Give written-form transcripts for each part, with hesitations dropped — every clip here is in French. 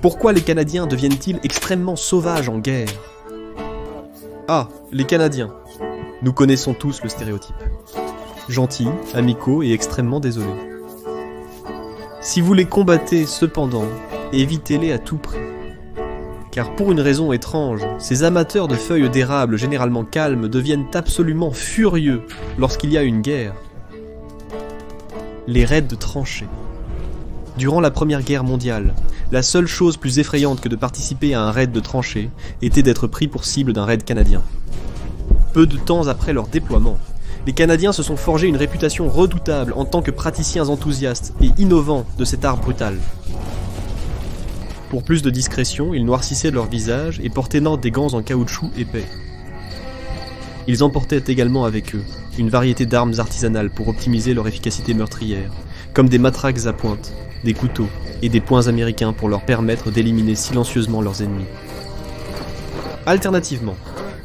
Pourquoi les Canadiens deviennent-ils extrêmement sauvages en guerre? Ah, les Canadiens. Nous connaissons tous le stéréotype. Gentils, amicaux et extrêmement désolés. Si vous les combattez cependant, évitez-les à tout prix. Car pour une raison étrange, ces amateurs de feuilles d'érable généralement calmes deviennent absolument furieux lorsqu'il y a une guerre. Les raids de tranchées. Durant la Première Guerre mondiale, la seule chose plus effrayante que de participer à un raid de tranchées était d'être pris pour cible d'un raid canadien. Peu de temps après leur déploiement, les Canadiens se sont forgé une réputation redoutable en tant que praticiens enthousiastes et innovants de cet art brutal. Pour plus de discrétion, ils noircissaient leur visage et portaient des gants en caoutchouc épais. Ils emportaient également avec eux une variété d'armes artisanales pour optimiser leur efficacité meurtrière, comme des matraques à pointe, des couteaux et des poings américains pour leur permettre d'éliminer silencieusement leurs ennemis. Alternativement,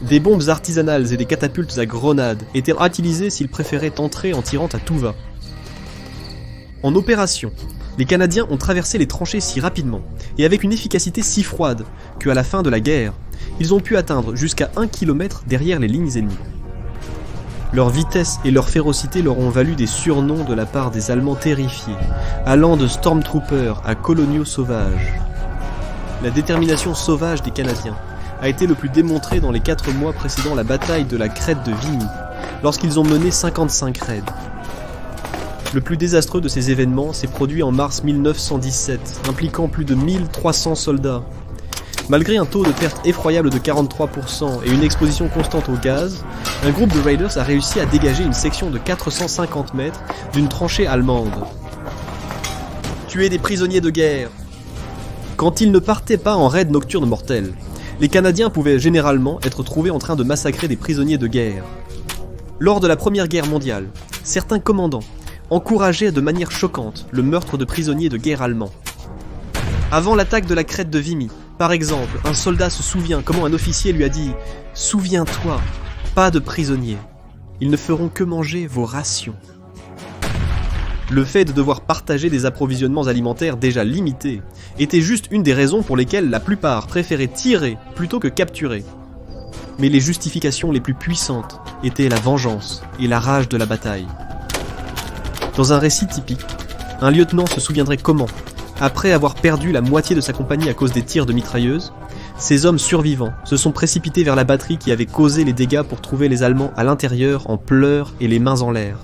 des bombes artisanales et des catapultes à grenades étaient utilisées s'ils préféraient entrer en tirant à tout va. En opération, les Canadiens ont traversé les tranchées si rapidement et avec une efficacité si froide qu'à la fin de la guerre, ils ont pu atteindre jusqu'à 1 km derrière les lignes ennemies. Leur vitesse et leur férocité leur ont valu des surnoms de la part des Allemands terrifiés, allant de Stormtroopers à coloniaux sauvages. La détermination sauvage des Canadiens a été le plus démontré dans les 4 mois précédant la bataille de la crête de Vimy, lorsqu'ils ont mené 55 raids. Le plus désastreux de ces événements s'est produit en mars 1917, impliquant plus de 1300 soldats. Malgré un taux de perte effroyable de 43% et une exposition constante au gaz, un groupe de Raiders a réussi à dégager une section de 450 mètres d'une tranchée allemande. Tuer des prisonniers de guerre. Quand ils ne partaient pas en raid nocturne mortel, les Canadiens pouvaient généralement être trouvés en train de massacrer des prisonniers de guerre. Lors de la Première Guerre mondiale, certains commandants encourageaient de manière choquante le meurtre de prisonniers de guerre allemands. Avant l'attaque de la crête de Vimy, par exemple, un soldat se souvient comment un officier lui a dit « Souviens-toi, pas de prisonniers, ils ne feront que manger vos rations ». Le fait de devoir partager des approvisionnements alimentaires déjà limités était juste une des raisons pour lesquelles la plupart préféraient tirer plutôt que capturer. Mais les justifications les plus puissantes étaient la vengeance et la rage de la bataille. Dans un récit typique, un lieutenant se souviendrait comment, après avoir perdu la moitié de sa compagnie à cause des tirs de mitrailleuses, ces hommes survivants se sont précipités vers la batterie qui avait causé les dégâts pour trouver les Allemands à l'intérieur en pleurs et les mains en l'air.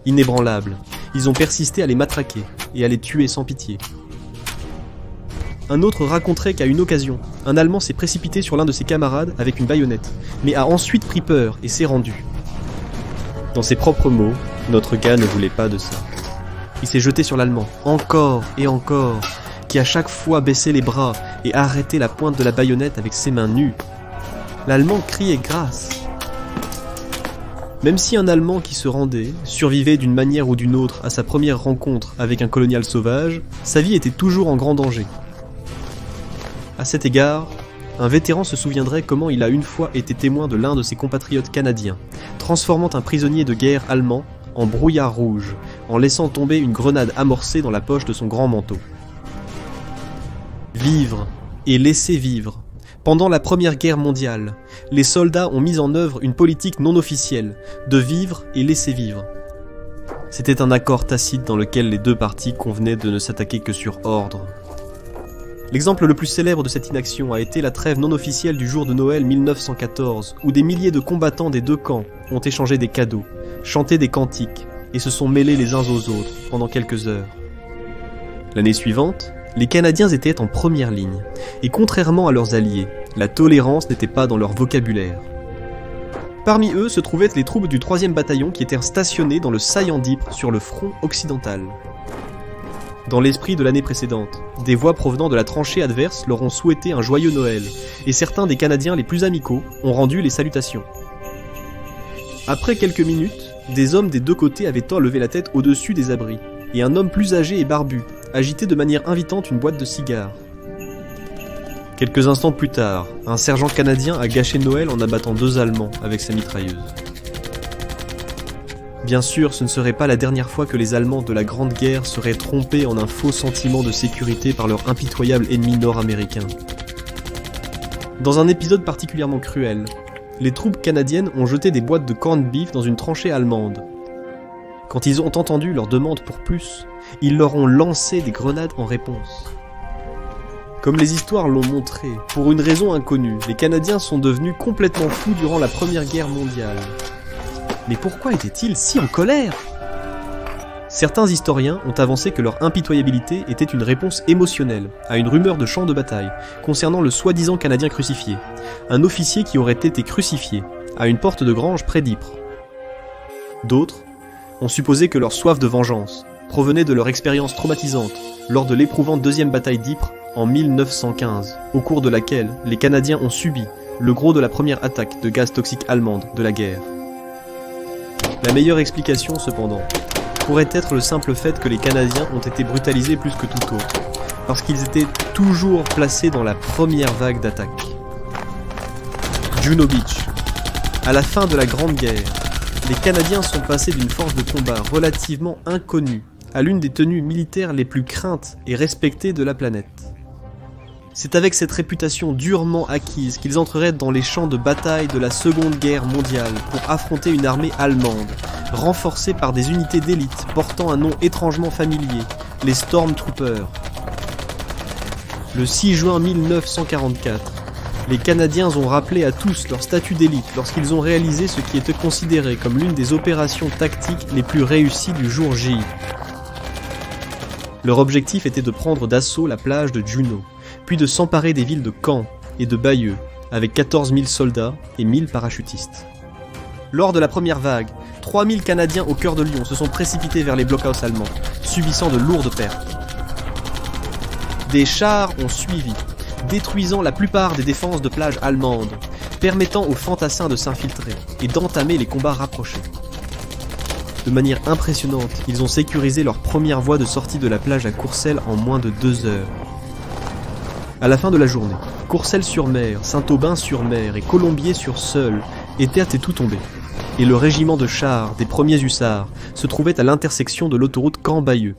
Inébranlables, ils ont persisté à les matraquer et à les tuer sans pitié. Un autre raconterait qu'à une occasion, un Allemand s'est précipité sur l'un de ses camarades avec une baïonnette, mais a ensuite pris peur et s'est rendu. Dans ses propres mots, notre gars ne voulait pas de ça. Il s'est jeté sur l'Allemand, encore et encore, qui à chaque fois baissait les bras et arrêtait la pointe de la baïonnette avec ses mains nues. L'Allemand criait grâce. Même si un Allemand qui se rendait survivait d'une manière ou d'une autre à sa première rencontre avec un colonial sauvage, sa vie était toujours en grand danger. À cet égard, un vétéran se souviendrait comment il a une fois été témoin de l'un de ses compatriotes canadiens, transformant un prisonnier de guerre allemand en brouillard rouge, en laissant tomber une grenade amorcée dans la poche de son grand manteau. Vivre et laisser vivre. Pendant la Première Guerre mondiale, les soldats ont mis en œuvre une politique non officielle de vivre et laisser vivre. C'était un accord tacite dans lequel les deux parties convenaient de ne s'attaquer que sur ordre. L'exemple le plus célèbre de cette inaction a été la trêve non officielle du jour de Noël 1914, où des milliers de combattants des deux camps ont échangé des cadeaux, chanté des cantiques et se sont mêlés les uns aux autres pendant quelques heures. L'année suivante, les Canadiens étaient en première ligne, et contrairement à leurs alliés, la tolérance n'était pas dans leur vocabulaire. Parmi eux se trouvaient les troupes du 3e bataillon qui étaient stationnées dans le Saillant-d'Ypres sur le front occidental. Dans l'esprit de l'année précédente, des voix provenant de la tranchée adverse leur ont souhaité un joyeux Noël, et certains des Canadiens les plus amicaux ont rendu les salutations. Après quelques minutes, des hommes des deux côtés avaient levé la tête au-dessus des abris, et un homme plus âgé et barbu agitait de manière invitante une boîte de cigares. Quelques instants plus tard, un sergent canadien a gâché Noël en abattant 2 Allemands avec sa mitrailleuse. Bien sûr, ce ne serait pas la dernière fois que les Allemands de la Grande Guerre seraient trompés en un faux sentiment de sécurité par leur impitoyable ennemi nord-américain. Dans un épisode particulièrement cruel, les troupes canadiennes ont jeté des boîtes de corned beef dans une tranchée allemande. Quand ils ont entendu leur demande pour plus, ils leur ont lancé des grenades en réponse. Comme les histoires l'ont montré, pour une raison inconnue, les Canadiens sont devenus complètement fous durant la Première Guerre mondiale. Mais pourquoi étaient-ils si en colère ? Certains historiens ont avancé que leur impitoyabilité était une réponse émotionnelle à une rumeur de champ de bataille concernant le soi-disant Canadien crucifié, un officier qui aurait été crucifié à une porte de grange près d'Ypres. D'autres ont supposé que leur soif de vengeance provenait de leur expérience traumatisante lors de l'éprouvante deuxième bataille d'Ypres en 1915, au cours de laquelle les Canadiens ont subi le gros de la première attaque de gaz toxique allemande de la guerre. La meilleure explication, cependant, pourrait être le simple fait que les Canadiens ont été brutalisés plus que tout autre, parce qu'ils étaient toujours placés dans la première vague d'attaque. Juno Beach. À la fin de la Grande Guerre, les Canadiens sont passés d'une force de combat relativement inconnue à l'une des tenues militaires les plus craintes et respectées de la planète. C'est avec cette réputation durement acquise qu'ils entreraient dans les champs de bataille de la Seconde Guerre mondiale pour affronter une armée allemande, renforcée par des unités d'élite portant un nom étrangement familier, les Stormtroopers. Le 6 juin 1944, les Canadiens ont rappelé à tous leur statut d'élite lorsqu'ils ont réalisé ce qui était considéré comme l'une des opérations tactiques les plus réussies du jour J. Leur objectif était de prendre d'assaut la plage de Juno, puis de s'emparer des villes de Caen et de Bayeux, avec 14 000 soldats et 1000 parachutistes. Lors de la première vague, 3000 Canadiens au cœur de Lyon se sont précipités vers les blockhaus allemands, subissant de lourdes pertes. Des chars ont suivi, détruisant la plupart des défenses de plage allemandes, permettant aux fantassins de s'infiltrer et d'entamer les combats rapprochés. De manière impressionnante, ils ont sécurisé leur première voie de sortie de la plage à Courcelles en moins de 2 heures. À la fin de la journée, Courcelles-sur-Mer, Saint-Aubin-sur-Mer et Colombier-sur-Seulles étaient et tout tombés, et le régiment de chars des premiers hussards se trouvait à l'intersection de l'autoroute Caen-Bayeux,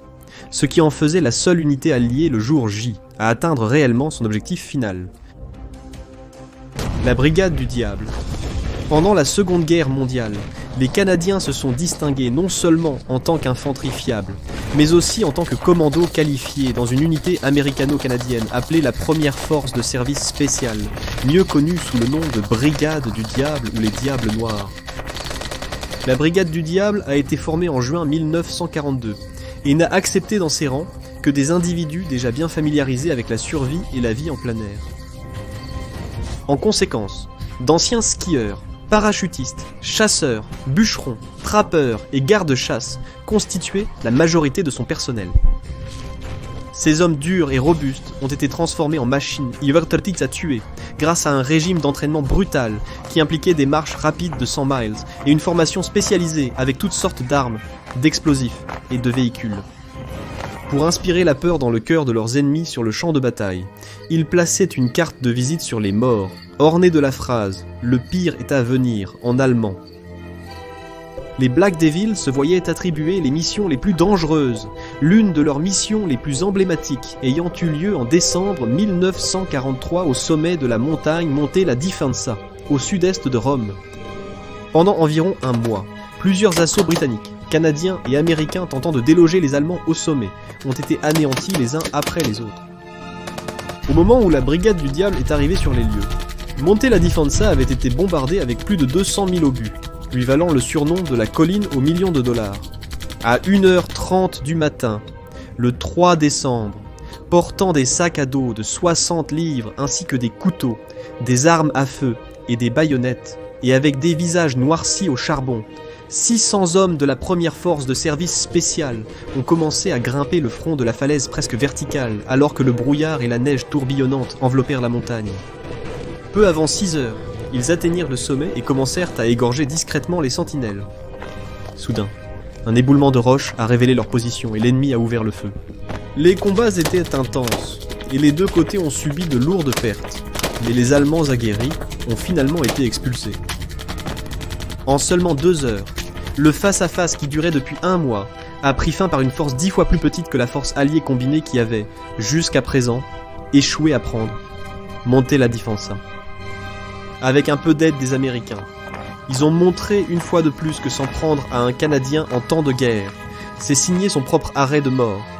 ce qui en faisait la seule unité alliée le jour J à atteindre réellement son objectif final. La Brigade du Diable. Pendant la Seconde Guerre mondiale, les Canadiens se sont distingués non seulement en tant qu'infanterie fiable, mais aussi en tant que commandos qualifiés dans une unité américano-canadienne appelée la Première Force de Service Spécial, mieux connue sous le nom de Brigade du Diable ou les Diables Noirs. La Brigade du Diable a été formée en juin 1942 et n'a accepté dans ses rangs que des individus déjà bien familiarisés avec la survie et la vie en plein air. En conséquence, d'anciens skieurs, parachutistes, chasseurs, bûcherons, trappeurs et gardes-chasse constituaient la majorité de son personnel. Ces hommes durs et robustes ont été transformés en machines à tuer grâce à un régime d'entraînement brutal qui impliquait des marches rapides de 100 miles et une formation spécialisée avec toutes sortes d'armes, d'explosifs et de véhicules. Pour inspirer la peur dans le cœur de leurs ennemis sur le champ de bataille, ils plaçaient une carte de visite sur les morts, ornée de la phrase « Le pire est à venir » en allemand. Les Black Devils se voyaient attribuer les missions les plus dangereuses, l'une de leurs missions les plus emblématiques ayant eu lieu en décembre 1943 au sommet de la montagne montée la Difensa, au sud-est de Rome. Pendant environ un mois, plusieurs assauts britanniques, canadiens et américains tentant de déloger les Allemands au sommet ont été anéantis les uns après les autres. Au moment où la Brigade du Diable est arrivée sur les lieux, Monte la Difensa avait été bombardée avec plus de 200 000 obus, lui valant le surnom de la colline aux millions de dollars. À 1h30 du matin, le 3 décembre, portant des sacs à dos de 60 livres ainsi que des couteaux, des armes à feu et des baïonnettes, et avec des visages noircis au charbon, 600 hommes de la première force de service spécial ont commencé à grimper le front de la falaise presque verticale alors que le brouillard et la neige tourbillonnante enveloppèrent la montagne. Peu avant 6 heures, ils atteignirent le sommet et commencèrent à égorger discrètement les sentinelles. Soudain, un éboulement de roches a révélé leur position et l'ennemi a ouvert le feu. Les combats étaient intenses et les deux côtés ont subi de lourdes pertes, mais les Allemands aguerris ont finalement été expulsés. En seulement 2 heures, Le face-à-face qui durait depuis un mois a pris fin par une force 10 fois plus petite que la force alliée combinée qui avait, jusqu'à présent, échoué à prendre Monte la Difensa. Avec un peu d'aide des Américains, ils ont montré une fois de plus que s'en prendre à un Canadien en temps de guerre, c'est signer son propre arrêt de mort.